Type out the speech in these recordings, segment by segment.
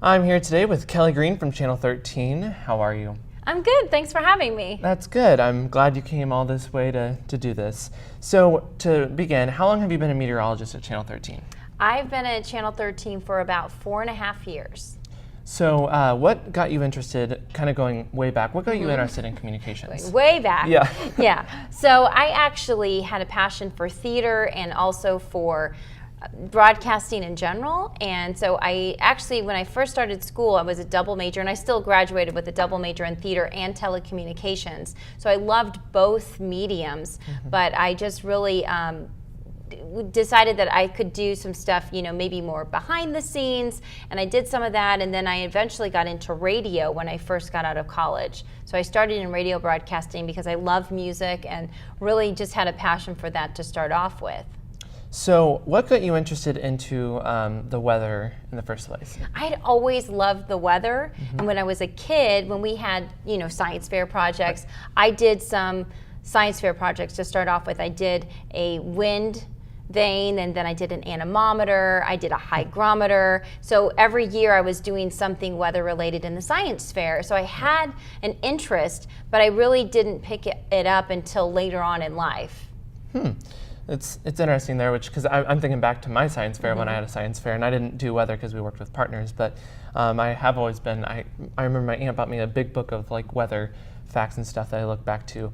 I'm here today with Kelly Greene from Channel 13. How are you? I'm good. Thanks for having me. That's good. I'm glad you came all this way to do this. So to begin, how long have you been a meteorologist at Channel 13? I've been at Channel 13 for about 4.5 years. So what got you interested, kind of going way back, what got you interested in communications? Going way back. Yeah. Yeah. So I actually had a passion for theater and also for broadcasting in general. And so I actually, when I first started school, I was a double major, and I still graduated with a double major in theater and telecommunications. So I loved both mediums, but I just really decided that I could do some stuff, maybe more behind the scenes, and I did some of that, and then I eventually got into radio when I first got out of college. So I started in radio broadcasting because I love music and really just had a passion for that to start off with. So what got you interested into the weather in the first place? I'd always loved the weather, and when I was a kid, when we had, science fair projects, I did some science fair projects to start off with. I did a wind vane, and then I did an anemometer, I did a hygrometer. So every year I was doing something weather related in the science fair. So I had an interest, but I really didn't pick it up until later on in life. It's interesting there, because I'm thinking back to my science fair when I had a science fair, and I didn't do weather because we worked with partners, but I have always been, I remember my aunt bought me a big book of weather facts and stuff that I look back to.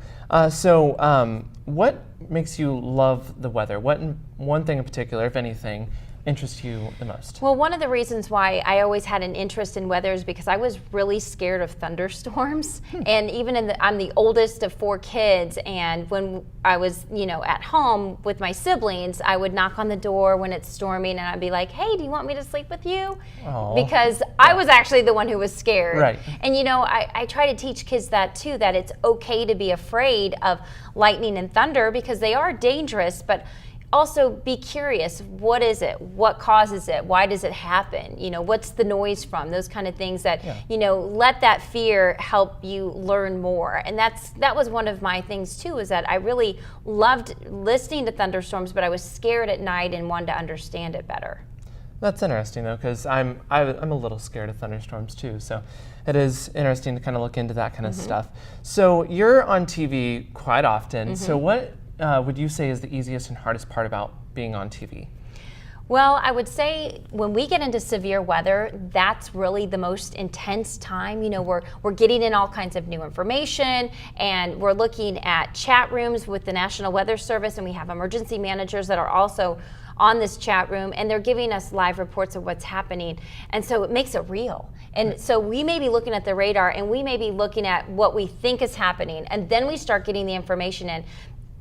So what makes you love the weather? What one thing in particular, if anything, interests you the most? Well, one of the reasons why I always had an interest in weather is because I was really scared of thunderstorms. And even I'm the oldest of 4 kids, and when I was, at home with my siblings, I would knock on the door when it's storming, and I'd be like, "Hey, do you want me to sleep with you?" Aww. Because I was actually the one who was scared. Right. And I try to teach kids that too, that it's okay to be afraid of lightning and thunder because they are dangerous, but also be curious. What is it? What causes it? Why does it happen? What's the noise from? Those kind of things that, let that fear help you learn more. And that was one of my things too, is that I really loved listening to thunderstorms, but I was scared at night and wanted to understand it better. That's interesting though, because I'm a little scared of thunderstorms too. So it is interesting to kind of look into that kind of stuff. So you're on TV quite often. So what would you say is the easiest and hardest part about being on TV? Well, I would say when we get into severe weather, that's really the most intense time. We're getting in all kinds of new information, and we're looking at chat rooms with the National Weather Service, and we have emergency managers that are also on this chat room, and they're giving us live reports of what's happening. And so it makes it real. And so we may be looking at the radar, and we may be looking at what we think is happening, and then we start getting the information in.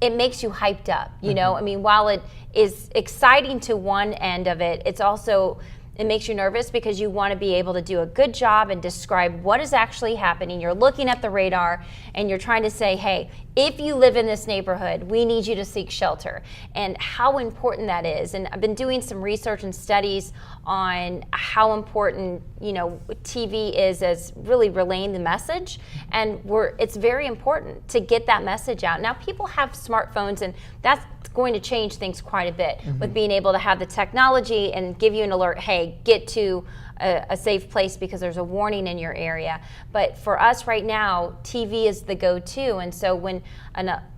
It makes you hyped up, I mean, while it is exciting to one end of it, it makes you nervous because you want to be able to do a good job and describe what is actually happening. You're looking at the radar and you're trying to say, hey, if you live in this neighborhood, we need you to seek shelter, and how important that is. And I've been doing some research and studies on how important, TV is as really relaying the message. And it's very important to get that message out. Now, people have smartphones, and that's going to change things quite a bit with being able to have the technology and give you an alert, hey, get to a safe place because there's a warning in your area. But for us right now, TV is the go-to, and so when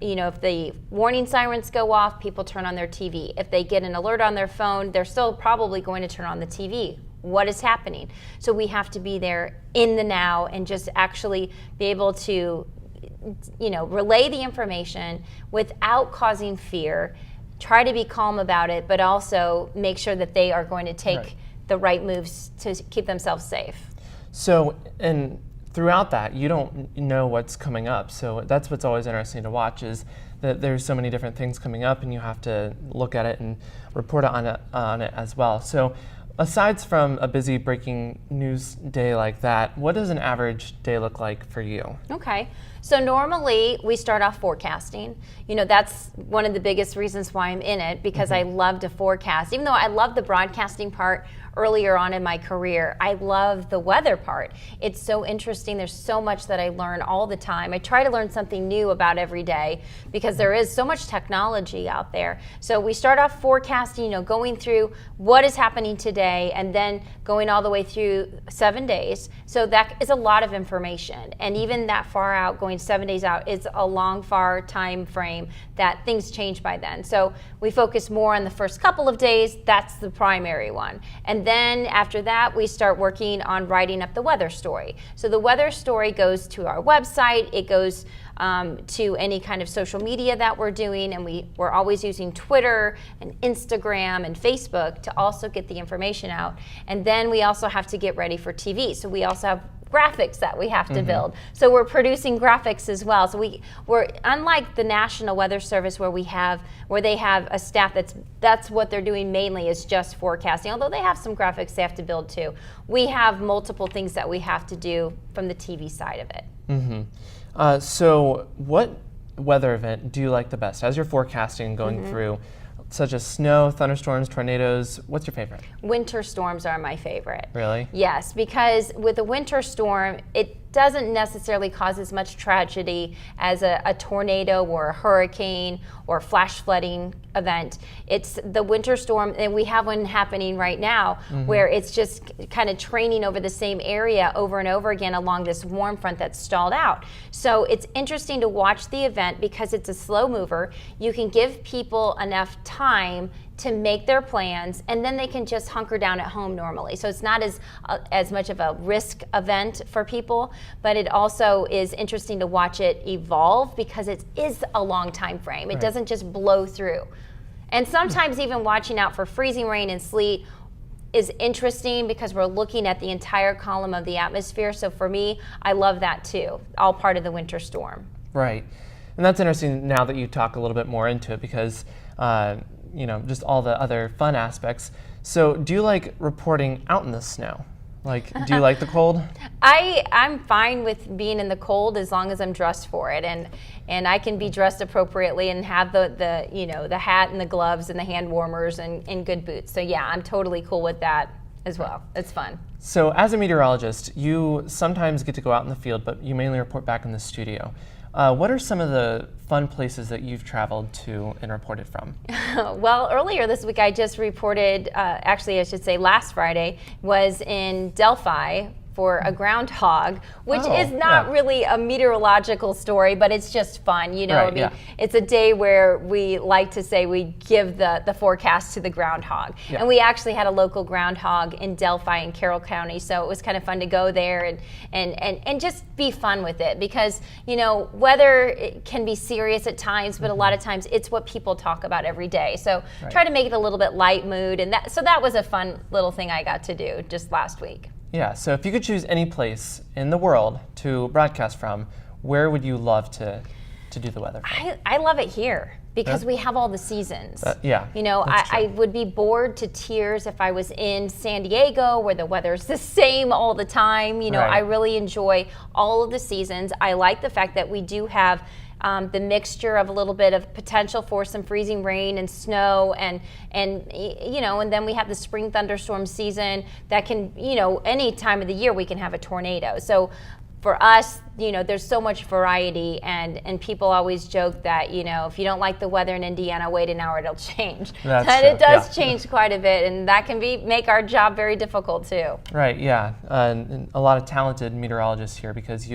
if the warning sirens go off, people turn on their TV. If they get an alert on their phone, they're still probably going to turn on the TV. What is happening? So we have to be there in the now and just actually be able to relay the information without causing fear, try to be calm about it, but also make sure that they are going to take the right moves to keep themselves safe. So, and throughout that, you don't know what's coming up. So that's what's always interesting to watch, is that there's so many different things coming up, and you have to look at it and report on it as well. So aside from a busy breaking news day like that, what does an average day look like for you? Okay. So normally we start off forecasting. That's one of the biggest reasons why I'm in it, because I love to forecast. Even though I love the broadcasting part earlier on in my career, I love the weather part. It's so interesting. There's so much that I learn all the time. I try to learn something new about every day because there is so much technology out there. So we start off forecasting, going through what is happening today and then going all the way through 7 days. So that is a lot of information. And even that far out, going 7 days out, is a long, far time frame that things change by then. So we focus more on the first couple of days. That's the primary one. And then after that, we start working on writing up the weather story. So the weather story goes to our website. It goes to any kind of social media that we're doing, and we're always using Twitter and Instagram and Facebook to also get the information out. And then we also have to get ready for TV. So we also have graphics that we have to build. So we're producing graphics as well. So we're unlike the National Weather Service where they have a staff that's what they're doing mainly, is just forecasting. Although they have some graphics they have to build too. We have multiple things that we have to do from the TV side of it. So what weather event do you like the best as you're forecasting and going through, such as snow, thunderstorms, tornadoes? What's your favorite? Winter storms are my favorite. Really? Yes, because with a winter storm, it doesn't necessarily cause as much tragedy as a tornado or a hurricane or flash flooding event. It's the winter storm, and we have one happening right now where it's just kind of training over the same area over and over again along this warm front that's stalled out. So it's interesting to watch the event because it's a slow mover. You can give people enough time to make their plans, and then they can just hunker down at home normally. So it's not as much of a risk event for people, but it also is interesting to watch it evolve because it is a long time frame. It doesn't just blow through. And sometimes even watching out for freezing rain and sleet is interesting because we're looking at the entire column of the atmosphere. So for me, I love that too, all part of the winter storm. Right. And that's interesting now that you talk a little bit more into it because just all the other fun aspects. So do you like reporting out in the snow? Do you like the cold? I'm fine with being in the cold as long as I'm dressed for it, and I can be dressed appropriately and have the hat and the gloves and the hand warmers and good boots. So yeah, I'm totally cool with that as well. It's fun. So as a meteorologist, you sometimes get to go out in the field, but you mainly report back in the studio. What are some of the fun places that you've traveled to and reported from? Well, earlier this week I just reported, actually I should say last Friday, was in Delphi for a groundhog, which is not really a meteorological story, but it's just fun. It's a day where we like to say we give the forecast to the groundhog. Yeah. And we actually had a local groundhog in Delphi in Carroll County, so it was kind of fun to go there and just be fun with it because, weather can be serious at times, but a lot of times it's what people talk about every day. So try to make it a little bit light mood, and that was a fun little thing I got to do just last week. Yeah, so if you could choose any place in the world to broadcast from, where would you love to do the weather from? I love it here because we have all the seasons. I would be bored to tears if I was in San Diego where the weather's the same all the time. I really enjoy all of the seasons. I like the fact that we do have the mixture of a little bit of potential for some freezing rain and snow, and then we have the spring thunderstorm season that can, any time of the year we can have a tornado. So for us, there's so much variety, and people always joke that, if you don't like the weather in Indiana, wait an hour, it'll change. That's and true. It does change quite a bit, and that can make our job very difficult too. Right, yeah. And a lot of talented meteorologists here because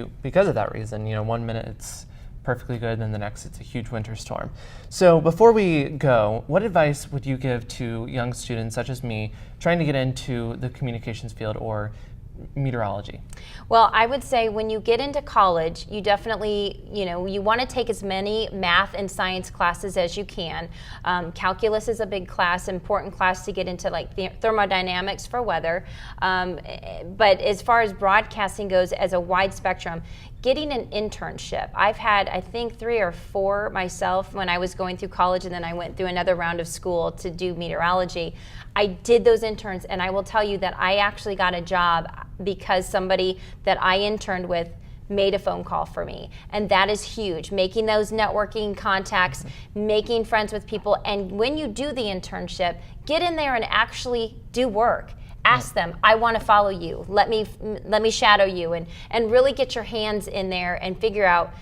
of that reason. 1 minute it's perfectly good, and then the next it's a huge winter storm. So before we go, what advice would you give to young students such as me trying to get into the communications field or meteorology? Well, I would say when you get into college, you definitely, you want to take as many math and science classes as you can. Calculus is a big class, important class to get into, like the thermodynamics for weather. But as far as broadcasting goes, as a wide spectrum, getting an internship. I've had, I think, 3 or 4 myself when I was going through college, and then I went through another round of school to do meteorology. I did those interns, and I will tell you that I actually got a job because somebody that I interned with made a phone call for me. And that is huge. Making those networking contacts, making friends with people. And when you do the internship, get in there and actually do work. Ask them, I want to follow you. Let me shadow you, and really get your hands in there and figure out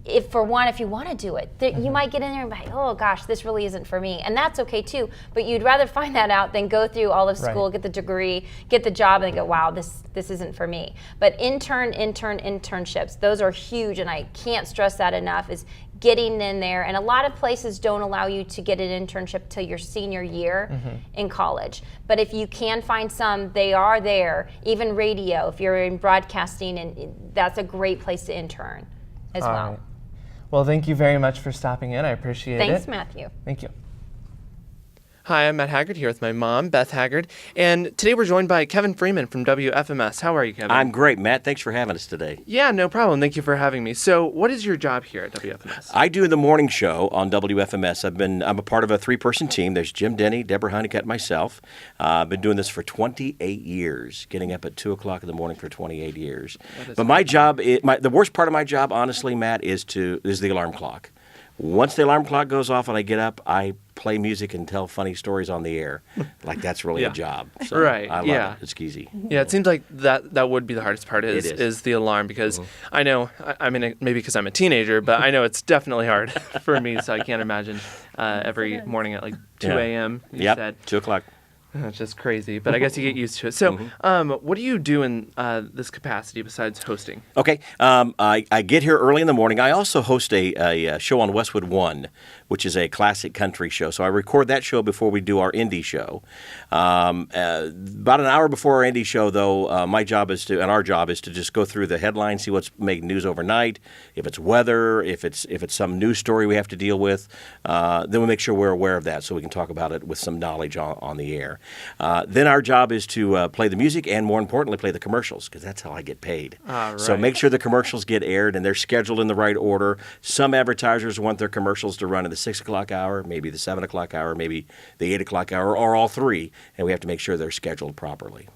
if you want to do it. You might get in there and be like, oh gosh, this really isn't for me. And that's okay too. But you'd rather find that out than go through all of school, get the degree, get the job, and go, wow, this isn't for me. But internships, those are huge, and I can't stress that enough, is getting in there. And a lot of places don't allow you to get an internship till your senior year in college. But if you can find some, they are there. Even radio, if you're in broadcasting, and that's a great place to intern as well. Right. Well, thank you very much for stopping in. I appreciate it. Thanks, Matthew. Thank you. Hi, I'm Matt Haggard here with my mom, Beth Haggard, and today we're joined by Kevin Freeman from WFMS. How are you, Kevin? I'm great, Matt. Thanks for having us today. Yeah, no problem. Thank you for having me. So, what is your job here at WFMS? I do the morning show on WFMS. I'm a part of a 3-person team. There's Jim Denny, Deborah Honeycutt, and myself. I've been doing this for 28 years, getting up at 2 o'clock in the morning for 28 years. But my job, the worst part of my job, honestly, Matt, is the alarm clock. Once the alarm clock goes off and I get up, I play music and tell funny stories on the air. Like, that's really a job. So right. I love it. It's easy. Yeah, it seems like that would be the hardest part is the alarm, because I know, I mean, maybe because I'm a teenager, but I know it's definitely hard for me, so I can't imagine every morning at like 2 a.m. You said. 2 o'clock. It's just crazy, but I guess you get used to it. So, what do you do in this capacity besides hosting? Okay, I get here early in the morning. I also host a show on Westwood One, which is a classic country show. So I record that show before we do our indie show. About an hour before our indie show, though, our job is to just go through the headlines, see what's making news overnight. If it's weather, if it's some news story we have to deal with, then we make sure we're aware of that so we can talk about it with some knowledge on the air. Then our job is to play the music and, more importantly, play the commercials, because that's how I get paid. Right. So make sure the commercials get aired and they're scheduled in the right order. Some advertisers want their commercials to run in the 6 o'clock hour, maybe the 7 o'clock hour, maybe the 8 o'clock hour, or all three, and we have to make sure they're scheduled properly.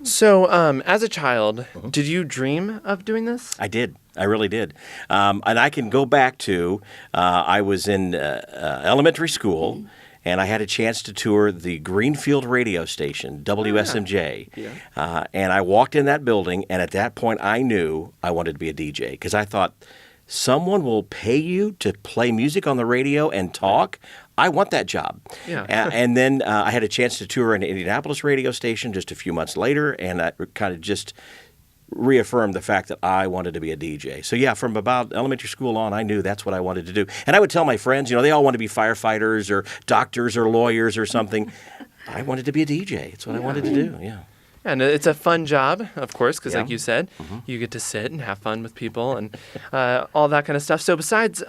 So, as a child, did you dream of doing this? I did. I really did. And I can go back to, I was in elementary school, and I had a chance to tour the Greenfield radio station, WSMJ. And I walked in that building, and at that point I knew I wanted to be a DJ, because I thought, someone will pay you to play music on the radio and talk? I want that job. Yeah. And then I had a chance to tour an Indianapolis radio station just a few months later, and I kind of just reaffirmed the fact that I wanted to be a DJ. So yeah, from about elementary school on, I knew that's what I wanted to do. And I would tell my friends, they all want to be firefighters or doctors or lawyers or something. I wanted to be a DJ. It's what I wanted to do, yeah. And it's a fun job, of course, because like you said, you get to sit and have fun with people and all that kind of stuff. So besides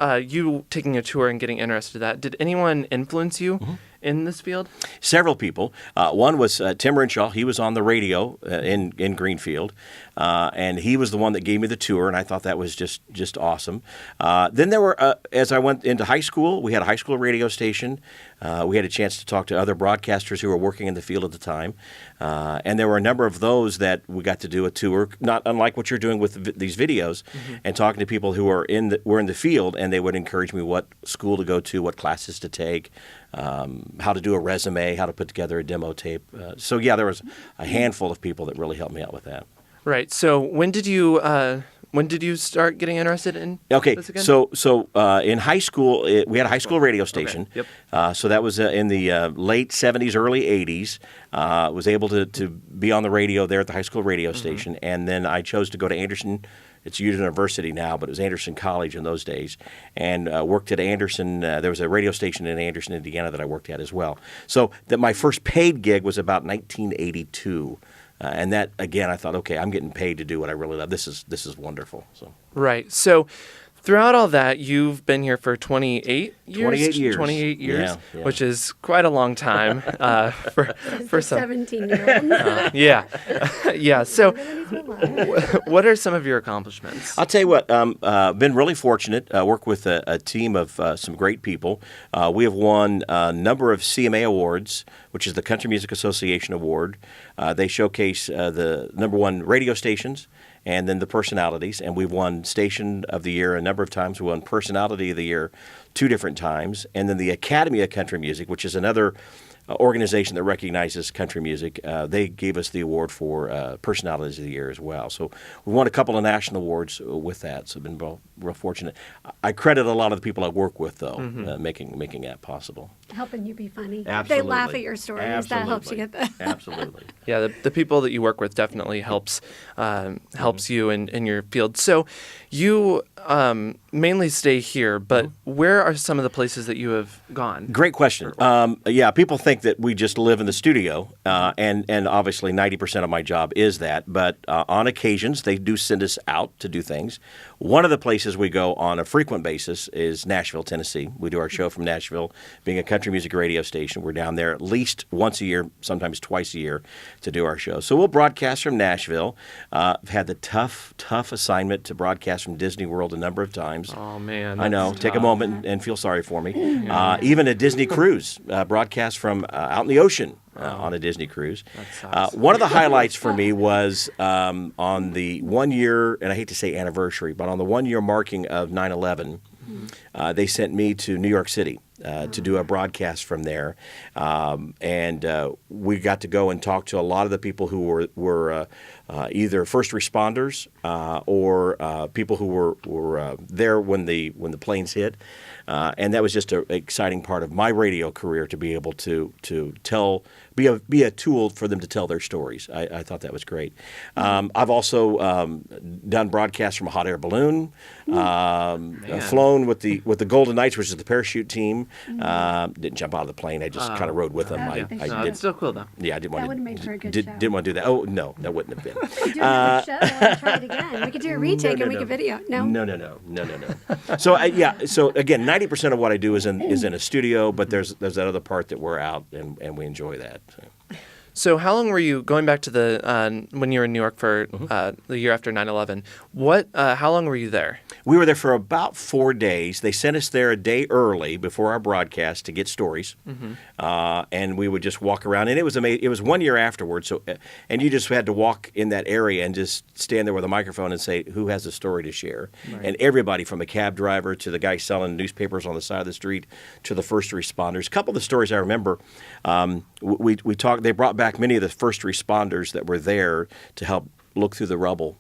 you taking a tour and getting interested in that, did anyone influence you in this field? Several people. One was Tim Renshaw. He was on the radio in Greenfield, and he was the one that gave me the tour, and I thought that was just awesome. Then there were, as I went into high school, we had a high school radio station. We had a chance to talk to other broadcasters who were working in the field at the time, and there were a number of those that we got to do a tour, not unlike what you're doing with these videos, and talking to people who were in the field, and they would encourage me what school to go to, what classes to take, how to do a resume, how to put together a demo tape. So yeah, there was a handful of people that really helped me out with that. Right. So when did you start getting interested in this again? So in high school, we had a high school radio station. Okay. Yep. So that was in the late 70s, early 80s. Was able to be on the radio there at the high school radio station. And then I chose to go to Anderson. It's university now, but it was Anderson College in those days, and worked at Anderson. There was a radio station in Anderson, Indiana that I worked at as well. So that my first paid gig was about 1982. And that, again, I thought, okay, I'm getting paid to do what I really love. This is wonderful. So right. So throughout all that, you've been here for 28 years? 28 years. 28 years, yeah. Which is quite a long time for some 17-year-old. Yeah. Yeah. So what are some of your accomplishments? I'll tell you what, been really fortunate. Work with a team of some great people. We have won a number of CMA awards, which is the Country Music Association Award. They showcase the #1 radio stations and then the personalities. And we've won Station of the Year a number of times. We won Personality of the Year 2 different times. And then the Academy of Country Music, which is another organization that recognizes country music, they gave us the award for Personalities of the Year as well. So we won a couple of national awards with that. So I've been real fortunate. I credit a lot of the people I work with, though, making that possible. Helping you be funny. Absolutely. They laugh at your stories. That helps you get the. Absolutely. Yeah, the people that you work with definitely helps you in your field. So you mainly stay here, but where are some of the places that you have gone? Great question. Yeah, people think that we just live in the studio, and obviously 90% of my job is that. But on occasions, they do send us out to do things. One of the places we go on a frequent basis is Nashville, Tennessee. We do our show from Nashville, being a country music radio station. We're down there at least once a year, sometimes twice a year, to do our show. So we'll broadcast from Nashville. I've had the tough assignment to broadcast from Disney World a number of times. Oh, man. I know. That's Take a tough. moment and feel sorry for me. Even a Disney cruise, broadcast from out in the ocean on a Disney cruise. That sucks. One of the highlights for me was on the 1 year, and I hate to say anniversary, but on the 1 year marking of 9/11, they sent me to New York City to do a broadcast from there. And we got to go and talk to a lot of the people who were either first responders or people who were there when the planes hit. And that was just an exciting part of my radio career, to be able to be a tool for them to tell their stories. I thought that was great. I've also done broadcasts from a hot air balloon, flown with the Golden Knights, which is the parachute team. Didn't jump out of the plane. I just kind of rode with them. It's still cool, though. Yeah, I didn't want That to. would make for a good Didn't want to do that. Oh no, that wouldn't have been. We do another show and try it again. We could do a retake and we could video. No? No. So so again, 90% of what I do is in a studio, but there's that other part that we're out and we enjoy that. So how long were you, going back to the when you were in New York for the year after 9/11, how long were you there? We were there for about 4 days. They sent us there a day early before our broadcast to get stories, and we would just walk around. And it was amazing. It was 1 year afterwards, and you just had to walk in that area and just stand there with a microphone and say, who has a story to share? Right. And everybody, from a cab driver to the guy selling newspapers on the side of the street to the first responders. A couple of the stories I remember, we talked. They brought back many of the first responders that were there to help look through the rubble.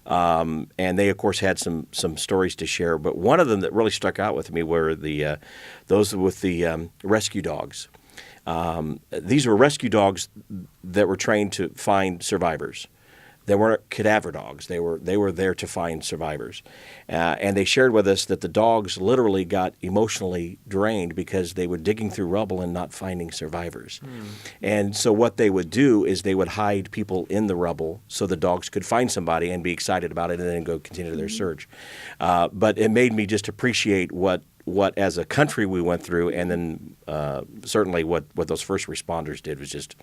And they, of course, had some stories to share. But one of them that really stuck out with me were those with the rescue dogs. These were rescue dogs that were trained to find survivors. They weren't cadaver dogs. They were there to find survivors. And they shared with us that the dogs literally got emotionally drained because they were digging through rubble and not finding survivors. And so what they would do is they would hide people in the rubble so the dogs could find somebody and be excited about it and then go continue their search. But it made me just appreciate what as a country we went through, and then certainly what those first responders did was just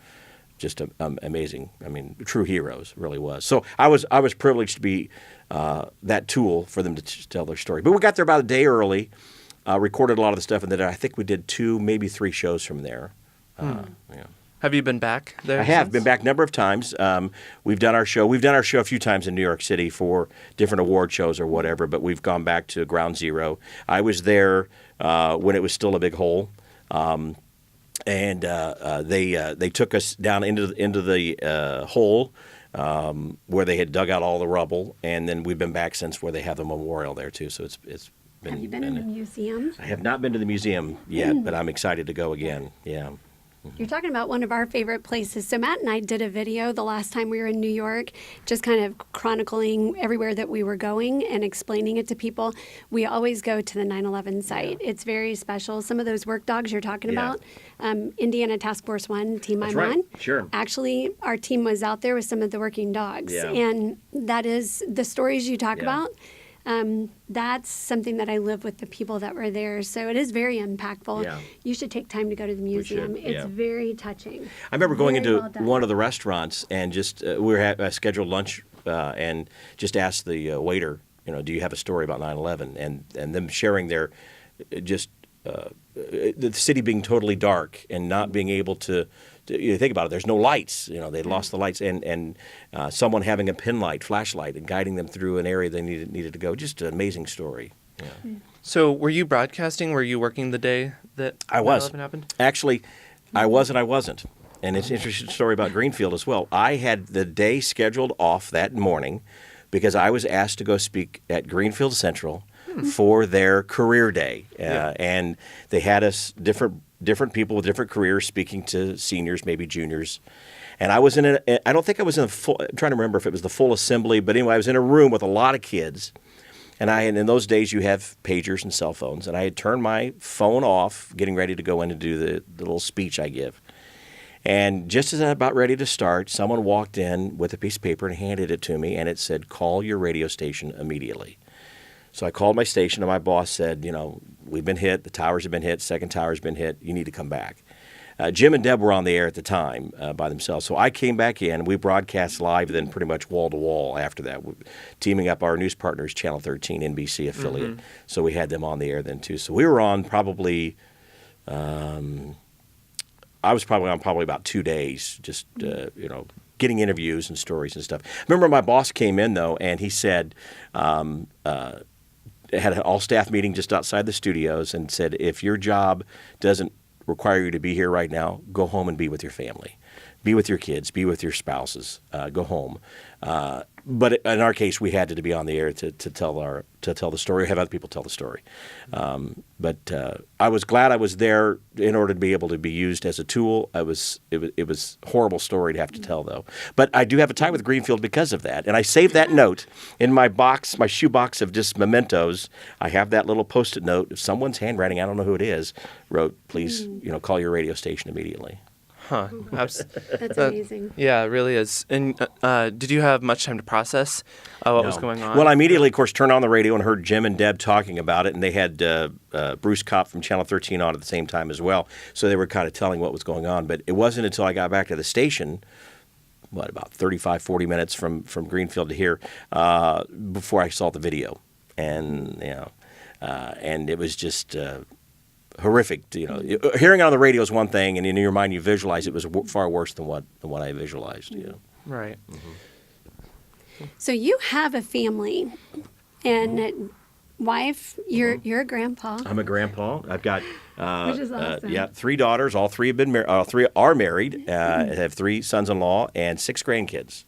amazing. I mean, true heroes, really was. So I was privileged to be that tool for them to tell their story. But we got there about a day early, recorded a lot of the stuff, and then I think we did 2, maybe 3 shows from there. Yeah. Have you been back there? I have since? been back a number of times. We've done our show. We've done our show a few times in New York City for different award shows or whatever, but we've gone back to Ground Zero. I was there when it was still a big hole. And they took us down into the hole where they had dug out all the rubble, and then we've been back since, where they have the memorial there too. So it's been. Have you been in the museum? I have not been to the museum yet, but I'm excited to go again. Yeah. You're talking about one of our favorite places. So Matt and I did a video the last time we were in New York, just kind of chronicling everywhere that we were going and explaining it to people. We always go to the 9/11 site. Yeah. It's very special. Some of those work dogs you're talking about, Indiana Task Force 1, Team I'm on. Sure. Actually, our team was out there with some of the working dogs. Yeah. And that is the stories you talk about. That's something that I live with the people that were there. So it is very impactful. Yeah. You should take time to go to the museum. should, It's very touching. I remember going Very into well done. one of the restaurants and just we were at a scheduled lunch and just asked the waiter, do you have a story about 9/11? And them sharing their just the city being totally dark and not being able to you think about it, there's no lights. They'd lost the lights, and someone having a pin light, flashlight, and guiding them through an area they needed to go. Just an amazing story. Yeah. So were you broadcasting? Were you working the day that I was. 9/11 happened? Actually, I was and I wasn't. And it's an interesting story about Greenfield as well. I had the day scheduled off that morning because I was asked to go speak at Greenfield Central for their career day. And they had us different people with different careers speaking to seniors, maybe juniors. And I was I don't think I was in a full, I'm trying to remember if it was the full assembly, but anyway, I was in a room with a lot of kids. And in those days, you have pagers and cell phones. And I had turned my phone off, getting ready to go in and do the little speech I give. And just as I was about ready to start, someone walked in with a piece of paper and handed it to me, and it said, "Call your radio station immediately." So I called my station, and my boss said, we've been hit, the towers have been hit, second tower's been hit, you need to come back. Jim and Deb were on the air at the time by themselves. So I came back in. We broadcast live then pretty much wall to wall after that, teaming up our news partners, Channel 13, NBC affiliate. So we had them on the air then too. So we were on probably, I was probably on about 2 days, just, getting interviews and stories and stuff. I remember my boss came in though, and he said, had an all-staff meeting just outside the studios and said, if your job doesn't require you to be here right now, go home and be with your family. Be with your kids. Be with your spouses. Go home. But in our case, we had to be on the air to tell the story, have other people tell the story. But I was glad I was there in order to be able to be used as a tool. It was a horrible story to have to tell, though. But I do have a tie with Greenfield because of that, and I saved that note in my box, my shoebox of just mementos. I have that little Post-it note. If someone's handwriting, I don't know who it is, wrote, "Please, call your radio station immediately." Huh. That's amazing. Yeah, it really is. And did you have much time to process what was going on? Well, I immediately, of course, turned on the radio and heard Jim and Deb talking about it, and they had Bruce Kopp from Channel 13 on at the same time as well. So they were kind of telling what was going on. But it wasn't until I got back to the station, about 35, 40 minutes from Greenfield to here, before I saw the video. And, and it was just... horrific. Hearing it on the radio is one thing, and in your mind you visualize it was far worse than what I visualized. Right. So you have a family and wife. You're a grandpa. I'm a grandpa. I've got Which is awesome. 3 daughters. All 3 have been married. All 3 are married. I have 3 sons-in-law and 6 grandkids.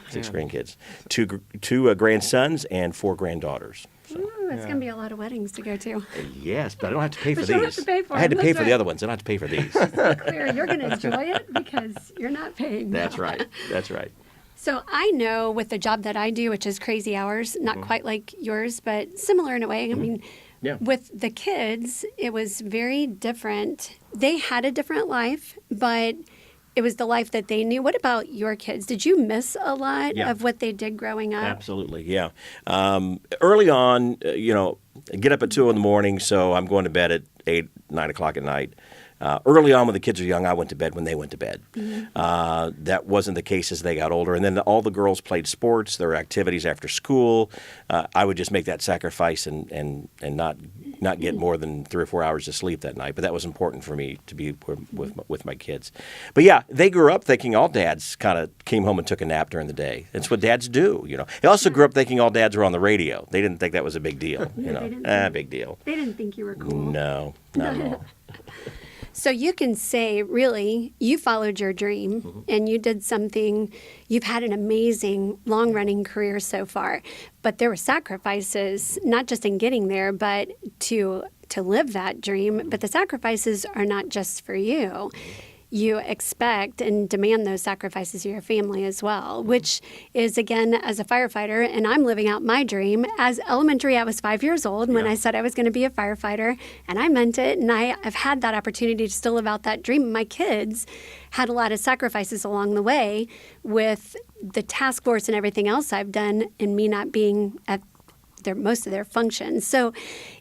6 grandkids. 2 grandsons and 4 granddaughters. Ooh, it's going to be a lot of weddings to go to. Yes, but I don't have to pay for But these. you don't have to pay for I had to them, pay that's for the right. other ones. I don't have to pay for these. Clear, you're going to enjoy it because you're not paying. That's right. That's right. So I know with the job that I do, which is crazy hours, not quite like yours, but similar in a way. I mean, Yeah. with the kids, it was very different. They had a different life, but it was the life that they knew. What about your kids? Did you miss a lot Yeah. of what they did growing up? Absolutely, yeah. Early on, get up at 2 in the morning, so I'm going to bed at 8, 9 o'clock at night. Early on, when the kids were young, I went to bed when they went to bed. That wasn't the case as they got older. And then all the girls played sports, there were activities after school. I would just make that sacrifice and not get more than 3 or 4 hours of sleep that night. But that was important for me to be with my kids. But yeah, they grew up thinking all dads kind of came home and took a nap during the day. That's what dads do, They also grew up thinking all dads were on the radio. They didn't think that was a big deal, they didn't big deal. They didn't think you were cool. No, not at all. So you can say, really, you followed your dream and you did something. You've had an amazing long-running career so far, but there were sacrifices, not just in getting there, but to live that dream. But the sacrifices are not just for you. You expect and demand those sacrifices of your family as well, which is, again, as a firefighter, and I'm living out my dream. As elementary, I was 5 years old when I said I was going to be a firefighter, and I meant it, and I've had that opportunity to still live out that dream. My kids had a lot of sacrifices along the way with the task force and everything else I've done, and me not being at most of their functions. So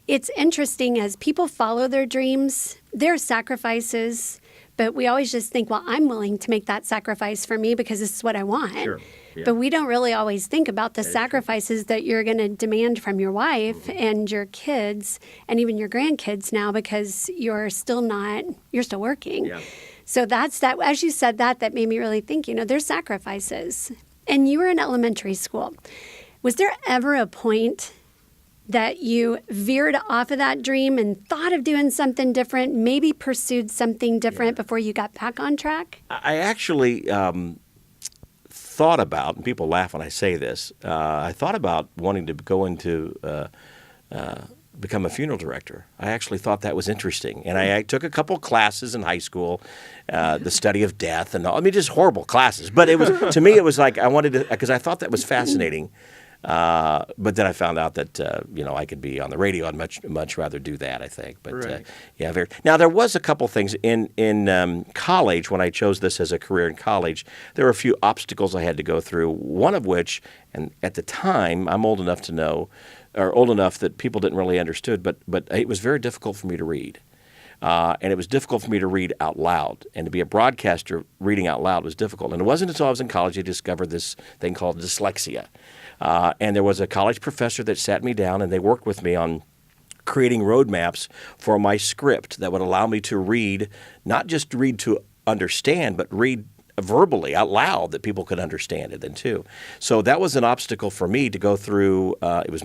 it's interesting as people follow their dreams, there are sacrifices. But we always just think, well, I'm willing to make that sacrifice for me because this is what I want. Sure. But we don't really always think about the sacrifices that you're going to demand from your wife and your kids and even your grandkids now, because you're still working. Yeah. So that's that. As you said that made me really think, there's sacrifices. And you were in elementary school. Was there ever a point that you veered off of that dream and thought of doing something different, maybe pursued something different before you got back on track? I actually thought about, and people laugh when I say this, I thought about wanting to go into become a funeral director. I actually thought that was interesting. And I took a couple classes in high school, the study of death and all. I mean, just horrible classes. But it was, to me, it was like I wanted to, because I thought that was fascinating. But then I found out that, I could be on the radio. I'd much rather do that, I think. But Right. Now, there was a couple things in college, when I chose this as a career in college, there were a few obstacles I had to go through, one of which, and at the time, I'm old enough to know, or old enough that people didn't really understood, but it was very difficult for me to read. And it was difficult for me to read out loud. And to be a broadcaster, reading out loud was difficult. And it wasn't until I was in college I discovered this thing called dyslexia. And there was a college professor that sat me down, and they worked with me on creating roadmaps for my script that would allow me to read, not just read to understand, but read verbally out loud that people could understand it then too. So that was an obstacle for me to go through. It was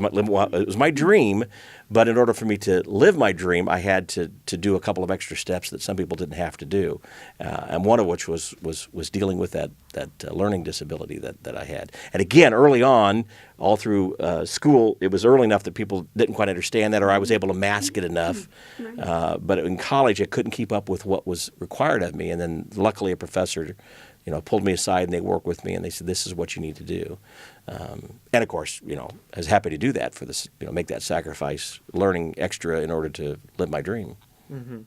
my dream, but in order for me to live my dream, I had to do a couple of extra steps that some people didn't have to do, and one of which was dealing with that learning disability that I had. And again, early on, all through school, it was early enough that people didn't quite understand that, or I was able to mask it enough. But in college, I couldn't keep up with what was required of me. And then luckily a professor, pulled me aside, and they worked with me, and they said, this is what you need to do. And of course, I was happy to do that for this, make that sacrifice, learning extra in order to live my dream. Mm-hmm.